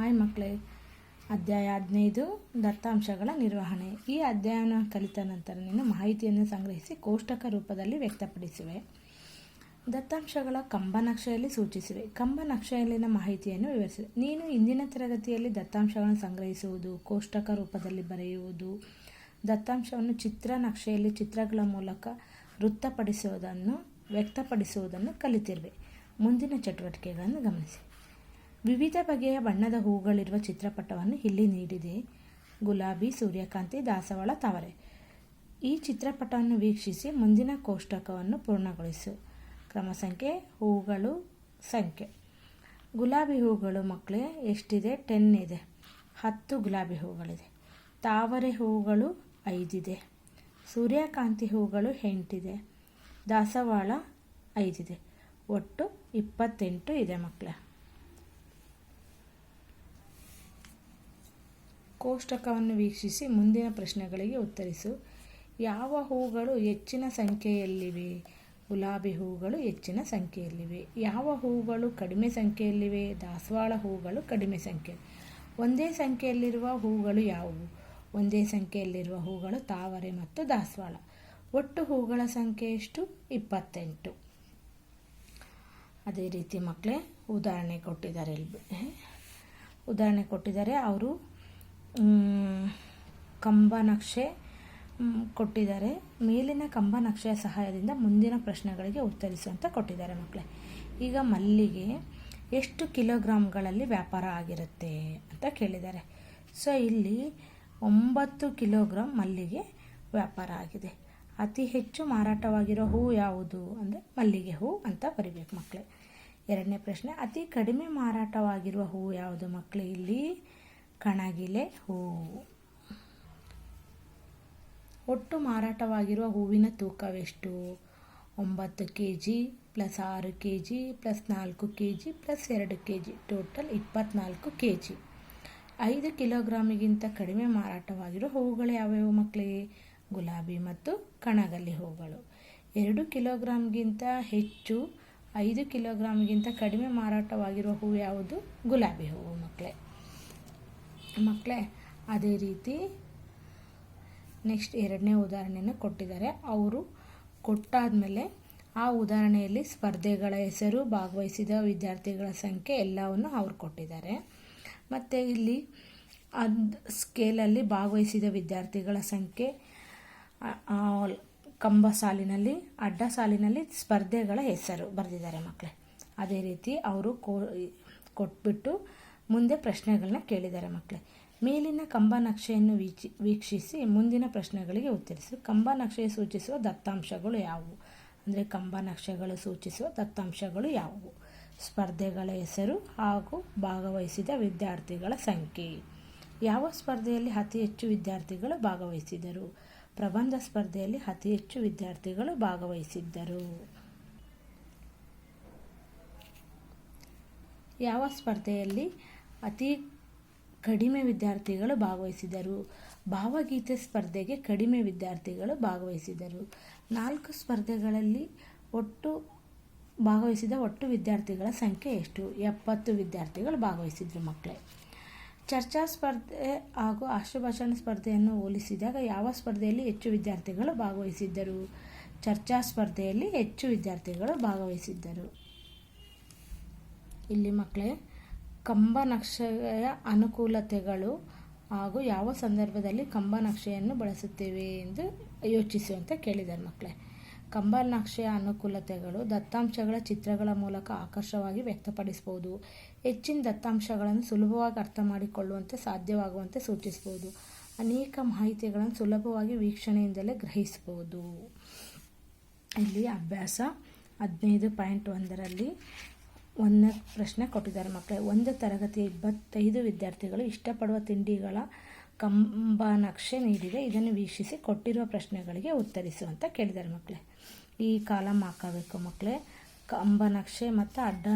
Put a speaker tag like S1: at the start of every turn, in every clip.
S1: Hi ಮಕ್ಕಳೇ, ಅಧ್ಯಾಯ 15 ದತ್ತಾಂಶಗಳ ನಿರ್ವಹಣೆ. ಈ ಅಧ್ಯಾಯನ ಕಲಿತ ನಂತರ ನೀನು ಮಾಹಿತಿಯನ್ನು ಸಂಗ್ರಹಿಸಿ ಕೋಷ್ಟಕ ರೂಪದಲ್ಲಿ ವ್ಯಕ್ತಪಡಿಸುವೆ. ದತ್ತಾಂಶಗಳ ಕಂಬನಕ್ಷೆಯಲ್ಲಿ ಸೂಚಿಸಿವೆ. ಕಂಬನಕ್ಷೆಯಲ್ಲಿನ ಮಾಹಿತಿಯನ್ನು ವಿವರಿಸಿವೆ. ನೀನು ಇಂದಿನ ತರಗತಿಯಲ್ಲಿ ದತ್ತಾಂಶಗಳನ್ನು ಸಂಗ್ರಹಿಸುವುದು, ಕೋಷ್ಟಕ ರೂಪದಲ್ಲಿ ಬರೆಯುವುದು, ದತ್ತಾಂಶವನ್ನು ಚಿತ್ರ ನಕ್ಷೆಯಲ್ಲಿ ಚಿತ್ರಗಳ ಮೂಲಕ ವೃತ್ತಪಡಿಸುವುದನ್ನು ವ್ಯಕ್ತಪಡಿಸುವುದನ್ನು ಕಲಿತಿರುವೆ. ಮುಂದಿನ ಚಟುವಟಿಕೆಗಳನ್ನು ಗಮನಿಸಿ. ವಿವಿಧ ಬಗೆಯ ಬಣ್ಣದ ಹೂಗಳಿರುವ ಚಿತ್ರಪಟವನ್ನು ಇಲ್ಲಿ ನೀಡಿದೆ. ಗುಲಾಬಿ, ಸೂರ್ಯಕಾಂತಿ, ದಾಸವಾಳ, ತಾವರೆ. ಈ ಚಿತ್ರಪಟವನ್ನು ವೀಕ್ಷಿಸಿ ಮುಂದಿನ ಕೋಷ್ಟಕವನ್ನು ಪೂರ್ಣಗೊಳಿಸು. ಕ್ರಮ ಸಂಖ್ಯೆ, ಹೂಗಳು ಸಂಖ್ಯೆ. ಗುಲಾಬಿ ಹೂಗಳು ಮಕ್ಕಳೇ ಎಷ್ಟಿದೆ? 10 ಇದೆ. 10 ಗುಲಾಬಿ ಹೂಗಳಿದೆ. ತಾವರೆ ಹೂಗಳು 5 ಇದೆ. ಸೂರ್ಯಕಾಂತಿ ಹೂಗಳು 8 ಇದೆ. ದಾಸವಾಳ 5 ಇದೆ. ಒಟ್ಟು 28 ಇದೆ ಮಕ್ಕಳೇ. ಕೋಷ್ಟಕವನ್ನು ವೀಕ್ಷಿಸಿ ಮುಂದಿನ ಪ್ರಶ್ನೆಗಳಿಗೆ ಉತ್ತರಿಸು. ಯಾವ ಹೂಗಳು ಹೆಚ್ಚಿನ ಸಂಖ್ಯೆಯಲ್ಲಿವೆ? ಗುಲಾಬಿ ಹೂಗಳು ಹೆಚ್ಚಿನ ಸಂಖ್ಯೆಯಲ್ಲಿವೆ. ಯಾವ ಹೂಗಳು ಕಡಿಮೆ ಸಂಖ್ಯೆಯಲ್ಲಿವೆ? ದಾಸವಾಳ ಹೂಗಳು ಕಡಿಮೆ ಸಂಖ್ಯೆ. ಒಂದೇ ಸಂಖ್ಯೆಯಲ್ಲಿರುವ ಹೂಗಳು ಯಾವುವು? ಒಂದೇ ಸಂಖ್ಯೆಯಲ್ಲಿರುವ ಹೂಗಳು ತಾವರೆ ಮತ್ತು ದಾಸವಾಳ. ಒಟ್ಟು ಹೂಗಳ ಸಂಖ್ಯೆ ಎಷ್ಟು? 28. ಅದೇ ರೀತಿ ಮಕ್ಕಳೇ ಉದಾಹರಣೆ ಕೊಟ್ಟಿದ್ದಾರೆ. ಅವರು ಕಂಬನಕ್ಷೆ ಕೊಟ್ಟಿದ್ದಾರೆ. ಮೇಲಿನ ಕಂಬನಕ್ಷೆಯ ಸಹಾಯದಿಂದ ಮುಂದಿನ ಪ್ರಶ್ನೆಗಳಿಗೆ ಉತ್ತರಿಸುವಂತ ಕೊಟ್ಟಿದ್ದಾರೆ ಮಕ್ಕಳೇ. ಈಗ ಮಲ್ಲಿಗೆ ಎಷ್ಟು ಕಿಲೋಗ್ರಾಮ್ಗಳಲ್ಲಿ ವ್ಯಾಪಾರ ಆಗಿರುತ್ತೆ ಅಂತ ಕೇಳಿದ್ದಾರೆ. ಸೊ ಇಲ್ಲಿ 9 ಕಿಲೋಗ್ರಾಮ್ ಮಲ್ಲಿಗೆ ವ್ಯಾಪಾರ ಆಗಿದೆ. ಅತಿ ಹೆಚ್ಚು ಮಾರಾಟವಾಗಿರೋ ಹೂ ಯಾವುದು ಅಂದರೆ ಮಲ್ಲಿಗೆ ಹೂ ಅಂತ ಬರಿಬೇಕು ಮಕ್ಕಳೇ. ಎರಡನೇ ಪ್ರಶ್ನೆ, ಅತಿ ಕಡಿಮೆ ಮಾರಾಟವಾಗಿರುವ ಹೂ ಯಾವುದು ಮಕ್ಕಳೇ? ಇಲ್ಲಿ ಕಣಗಿಲೆ ಹೂ. ಒಟ್ಟು ಮಾರಾಟವಾಗಿರುವ ಹೂವಿನ ತೂಕವೆಷ್ಟು? 9 kg plus 6 kg plus 4 kg plus 2 kg, total 24 kg. 5 ಕಿಲೋಗ್ರಾಮಿಗಿಂತ ಕಡಿಮೆ ಮಾರಾಟವಾಗಿರುವ ಹೂಗಳು ಯಾವ್ಯಾವು ಮಕ್ಕಳೇ? ಗುಲಾಬಿ ಮತ್ತು ಕಣಗಲೆ ಹೂಗಳು. 2 ಕಿಲೋಗ್ರಾಮ್ಗಿಂತ ಹೆಚ್ಚು 5 ಕಿಲೋಗ್ರಾಮ್ಗಿಂತ ಕಡಿಮೆ ಮಾರಾಟವಾಗಿರುವ ಹೂ ಯಾವುದು? ಗುಲಾಬಿ ಹೂವು ಮಕ್ಕಳೇ. ಅದೇ ರೀತಿ ನೆಕ್ಸ್ಟ್ ಎರಡನೇ ಉದಾಹರಣೆಯನ್ನು ಕೊಟ್ಟಿದ್ದಾರೆ. ಅವರು ಕೊಟ್ಟಾದಮೇಲೆ ಆ ಉದಾಹರಣೆಯಲ್ಲಿ ಸ್ಪರ್ಧೆಗಳ ಹೆಸರು, ಭಾಗವಹಿಸಿದ ವಿದ್ಯಾರ್ಥಿಗಳ ಸಂಖ್ಯೆ ಎಲ್ಲವನ್ನು ಅವ್ರು ಕೊಟ್ಟಿದ್ದಾರೆ. ಮತ್ತು ಇಲ್ಲಿ ಸ್ಕೇಲಲ್ಲಿ ಭಾಗವಹಿಸಿದ ವಿದ್ಯಾರ್ಥಿಗಳ ಸಂಖ್ಯೆ, ಕಂಬ ಸಾಲಿನಲ್ಲಿ, ಅಡ್ಡ ಸಾಲಿನಲ್ಲಿ ಸ್ಪರ್ಧೆಗಳ ಹೆಸರು ಬರೆದಿದ್ದಾರೆ ಮಕ್ಕಳೇ. ಅದೇ ರೀತಿ ಅವರು ಕೊಟ್ಬಿಟ್ಟು ಮುಂದೆ ಪ್ರಶ್ನೆಗಳನ್ನ ಕೇಳಿದ್ದಾರೆ ಮಕ್ಕಳೇ. ಮೇಲಿನ ಕಂಬ ನಕ್ಷೆಯನ್ನು ವೀಕ್ಷಿಸಿ ಮುಂದಿನ ಪ್ರಶ್ನೆಗಳಿಗೆ ಉತ್ತರಿಸಿ. ಕಂಬ ನಕ್ಷೆ ಸೂಚಿಸುವ ದತ್ತಾಂಶಗಳು ಯಾವುವು ಅಂದರೆ ಕಂಬ ನಕ್ಷೆಗಳು ಸೂಚಿಸುವ ದತ್ತಾಂಶಗಳು ಯಾವುವು? ಸ್ಪರ್ಧೆಗಳ ಹೆಸರು ಹಾಗೂ ಭಾಗವಹಿಸಿದ ವಿದ್ಯಾರ್ಥಿಗಳ ಸಂಖ್ಯೆ. ಯಾವ ಸ್ಪರ್ಧೆಯಲ್ಲಿ ಅತಿ ಹೆಚ್ಚು ವಿದ್ಯಾರ್ಥಿಗಳು ಭಾಗವಹಿಸಿದರು? ಪ್ರಬಂಧ ಸ್ಪರ್ಧೆಯಲ್ಲಿ ಅತಿ ಹೆಚ್ಚು ವಿದ್ಯಾರ್ಥಿಗಳು ಭಾಗವಹಿಸಿದ್ದರು. ಯಾವ ಸ್ಪರ್ಧೆಯಲ್ಲಿ ಅತಿ ಕಡಿಮೆ ವಿದ್ಯಾರ್ಥಿಗಳು ಭಾಗವಹಿಸಿದರು? ಭಾವಗೀತೆ ಸ್ಪರ್ಧೆಗೆ ಕಡಿಮೆ ವಿದ್ಯಾರ್ಥಿಗಳು ಭಾಗವಹಿಸಿದರು. 4 ಸ್ಪರ್ಧೆಗಳಲ್ಲಿ ಭಾಗವಹಿಸಿದ ಒಟ್ಟು ವಿದ್ಯಾರ್ಥಿಗಳ ಸಂಖ್ಯೆ ಎಷ್ಟು? 70 ವಿದ್ಯಾರ್ಥಿಗಳು ಭಾಗವಹಿಸಿದ್ರು ಮಕ್ಕಳೇ. ಚರ್ಚಾ ಸ್ಪರ್ಧೆ ಹಾಗೂ ಆಶುಭಾಷಣ ಸ್ಪರ್ಧೆಯನ್ನು ಹೋಲಿಸಿದಾಗ ಯಾವ ಸ್ಪರ್ಧೆಯಲ್ಲಿ ಹೆಚ್ಚು ವಿದ್ಯಾರ್ಥಿಗಳು ಭಾಗವಹಿಸಿದ್ದರು? ಚರ್ಚಾ ಸ್ಪರ್ಧೆಯಲ್ಲಿ ಹೆಚ್ಚು ವಿದ್ಯಾರ್ಥಿಗಳು ಭಾಗವಹಿಸಿದ್ದರು. ಇಲ್ಲಿ ಮಕ್ಕಳೇ ಕಂಬ ನಕ್ಷೆಯ ಅನುಕೂಲತೆಗಳು ಹಾಗೂ ಯಾವ ಸಂದರ್ಭದಲ್ಲಿ ಕಂಬ ನಕ್ಷೆಯನ್ನು ಬಳಸುತ್ತೇವೆ ಎಂದು ಯೋಚಿಸುವಂತೆ ಕೇಳಿದ್ದಾರೆ ಮಕ್ಕಳೇ. ಕಂಬ ನಕ್ಷೆಯ ಅನುಕೂಲತೆಗಳು: ದತ್ತಾಂಶಗಳ ಚಿತ್ರಗಳ ಮೂಲಕ ಆಕರ್ಷವಾಗಿ ವ್ಯಕ್ತಪಡಿಸಬಹುದು. ಹೆಚ್ಚಿನ ದತ್ತಾಂಶಗಳನ್ನು ಸುಲಭವಾಗಿ ಅರ್ಥ ಮಾಡಿಕೊಳ್ಳುವಂತೆ ಸಾಧ್ಯವಾಗುವಂತೆ ಸೂಚಿಸಬಹುದು. ಅನೇಕ ಮಾಹಿತಿಗಳನ್ನು ಸುಲಭವಾಗಿ ವೀಕ್ಷಣೆಯಿಂದಲೇ ಗ್ರಹಿಸಬಹುದು. ಇಲ್ಲಿ ಅಭ್ಯಾಸ 15.1ರಲ್ಲಿ ಒಂದು ಪ್ರಶ್ನೆ ಕೊಟ್ಟಿದ್ದಾರೆ ಮಕ್ಕಳೇ. ಒಂದು ತರಗತಿಯ 25 ವಿದ್ಯಾರ್ಥಿಗಳು ಇಷ್ಟಪಡುವ ತಿಂಡಿಗಳ ಕಂಬ ನಕ್ಷೆ ನೀಡಿದೆ. ಇದನ್ನು ವೀಕ್ಷಿಸಿ ಕೊಟ್ಟಿರುವ ಪ್ರಶ್ನೆಗಳಿಗೆ ಉತ್ತರಿಸುವಂತ ಕೇಳಿದ್ದಾರೆ ಮಕ್ಕಳೇ. ಈ ಕಾಲಮ್ ಹಾಕಬೇಕು ಮಕ್ಕಳೇ. ಕಂಬ ನಕ್ಷೆ ಮತ್ತು ಅಡ್ಡ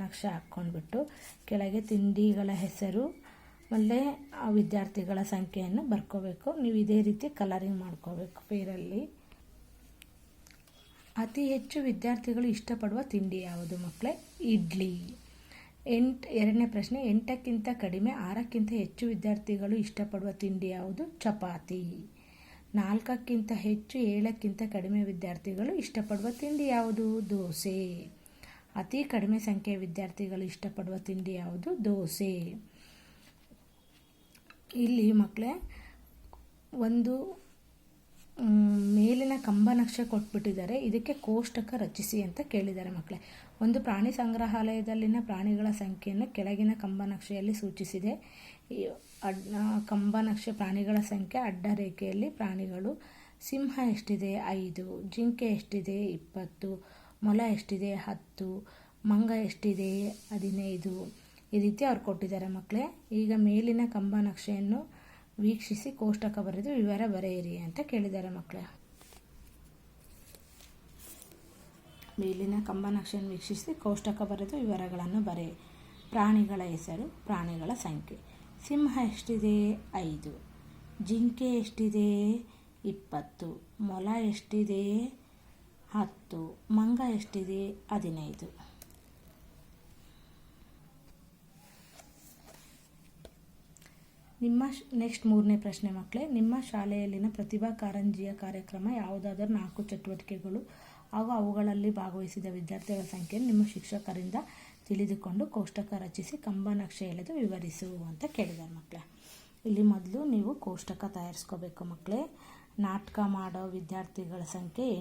S1: ನಕ್ಷೆ ಹಾಕ್ಕೊಂಡ್ಬಿಟ್ಟು ಕೆಳಗೆ ತಿಂಡಿಗಳ ಹೆಸರು ಮತ್ತು ಆ ವಿದ್ಯಾರ್ಥಿಗಳ ಸಂಖ್ಯೆಯನ್ನು ಬರ್ಕೋಬೇಕು. ನೀವು ಇದೇ ರೀತಿ ಕಲರಿಂಗ್ ಮಾಡ್ಕೋಬೇಕು ಪೇರಲ್ಲಿ. ಅತಿ ಹೆಚ್ಚು ವಿದ್ಯಾರ್ಥಿಗಳು ಇಷ್ಟಪಡುವ ತಿಂಡಿ ಯಾವುದು ಮಕ್ಕಳೇ? ಇಡ್ಲಿ. ಎರಡನೇ ಪ್ರಶ್ನೆ, 8ಕ್ಕಿಂತ ಕಡಿಮೆ 6ಕ್ಕಿಂತ ಹೆಚ್ಚು ವಿದ್ಯಾರ್ಥಿಗಳು ಇಷ್ಟಪಡುವ ತಿಂಡಿ ಯಾವುದು? ಚಪಾತಿ. 4ಕ್ಕಿಂತ ಹೆಚ್ಚು 7ಕ್ಕಿಂತ ಕಡಿಮೆ ವಿದ್ಯಾರ್ಥಿಗಳು ಇಷ್ಟಪಡುವ ತಿಂಡಿ ಯಾವುದು? ದೋಸೆ. ಅತಿ ಕಡಿಮೆ ಸಂಖ್ಯೆಯ ವಿದ್ಯಾರ್ಥಿಗಳು ಇಷ್ಟಪಡುವ ತಿಂಡಿ ಯಾವುದು? ದೋಸೆ. ಇಲ್ಲಿ ಮಕ್ಕಳೇ ಒಂದು ಮೇಲಿನ ಕಂಬ ನಕ್ಷೆ ಕೊಟ್ಬಿಟ್ಟಿದ್ದಾರೆ, ಇದಕ್ಕೆ ಕೋಷ್ಟಕ ರಚಿಸಿ ಅಂತ ಕೇಳಿದ್ದಾರೆ ಮಕ್ಕಳೇ. ಒಂದು ಪ್ರಾಣಿ ಸಂಗ್ರಹಾಲಯದಲ್ಲಿನ ಪ್ರಾಣಿಗಳ ಸಂಖ್ಯೆಯನ್ನು ಕೆಳಗಿನ ಕಂಬ ನಕ್ಷೆಯಲ್ಲಿ ಸೂಚಿಸಿದೆ. ಕಂಬ ನಕ್ಷೆ ಪ್ರಾಣಿಗಳ ಸಂಖ್ಯೆ ಅಡ್ಡ ರೇಖೆಯಲ್ಲಿ ಪ್ರಾಣಿಗಳು. ಸಿಂಹ ಎಷ್ಟಿದೆ? 5. ಜಿಂಕೆ ಎಷ್ಟಿದೆ? 20. ಮೊಲ ಎಷ್ಟಿದೆ? 10. ಮಂಗ ಎಷ್ಟಿದೆ? 15. ಈ ರೀತಿ ಅವ್ರು ಕೊಟ್ಟಿದ್ದಾರೆ ಮಕ್ಕಳೇ. ಈಗ ಮೇಲಿನ ಕಂಬ ನಕ್ಷೆಯನ್ನು ವೀಕ್ಷಿಸಿ ಕೋಷ್ಟಕ ಬರೆದು ವಿವರ ಬರೆಯಿರಿ ಅಂತ ಕೇಳಿದ್ದಾರೆ ಮಕ್ಕಳೇ. ಮೇಲಿನ ಕಂಬ ನಕ್ಷೆಯನ್ನು ವೀಕ್ಷಿಸಿ ಕೋಷ್ಟಕ ಬರೆದು ವಿವರಗಳನ್ನು ಬರೆಯಿರಿ. ಪ್ರಾಣಿಗಳ ಹೆಸರು, ಪ್ರಾಣಿಗಳ ಸಂಖ್ಯೆ. ಸಿಂಹ ಎಷ್ಟಿದೆ? 5. ಜಿಂಕೆ ಎಷ್ಟಿದೆ? 20. ಮೊಲ ಎಷ್ಟಿದೆ? 10. ಮಂಗ ಎಷ್ಟಿದೆ? 15. ನೆಕ್ಸ್ಟ್ 3ನೇ ಪ್ರಶ್ನೆ ಮಕ್ಕಳೇ. ನಿಮ್ಮ ಶಾಲೆಯಲ್ಲಿನ ಪ್ರತಿಭಾ ಕಾರಂಜಿಯ ಕಾರ್ಯಕ್ರಮ ಯಾವುದಾದರೂ 4 ಚಟುವಟಿಕೆಗಳು ಹಾಗೂ ಅವುಗಳಲ್ಲಿ ಭಾಗವಹಿಸಿದ ವಿದ್ಯಾರ್ಥಿಗಳ ಸಂಖ್ಯೆಯನ್ನು ನಿಮ್ಮ ಶಿಕ್ಷಕರಿಂದ ತಿಳಿದುಕೊಂಡು ಕೋಷ್ಟಕ ರಚಿಸಿ ಕಂಬ ನಕ್ಷೆ ಎಳೆದು ವಿವರಿಸು ಅಂತ ಕೇಳಿದ್ದಾರೆ ಮಕ್ಕಳೇ. ಇಲ್ಲಿ ಮೊದಲು ನೀವು ಕೋಷ್ಟಕ ತಯಾರಿಸ್ಕೋಬೇಕು ಮಕ್ಕಳೇ. ನಾಟಕ ಮಾಡೋ ವಿದ್ಯಾರ್ಥಿಗಳ ಸಂಖ್ಯೆ